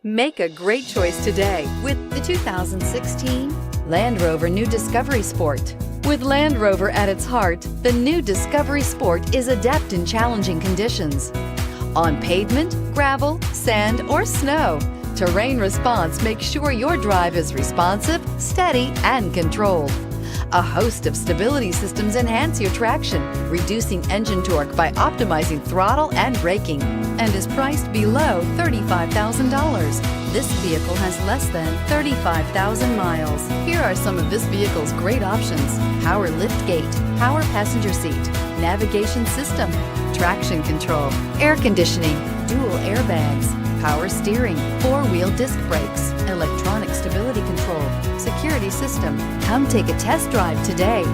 Make a great choice today with the 2016 Land Rover New Discovery Sport. With Land Rover at its heart, the new Discovery Sport is adept in challenging conditions. On pavement, gravel, sand, or snow, terrain response makes sure your drive is responsive, steady, and controlled. A host of stability systems enhance your traction, reducing engine torque by optimizing throttle and braking, and is priced below $35,000. This vehicle has less than 35,000 miles. Here are some of this vehicle's great options: power liftgate, power passenger seat, navigation system, traction control, air conditioning, dual airbags, power steering, four-wheel disc brakes, electronic stability control, security system. Come take a test drive today.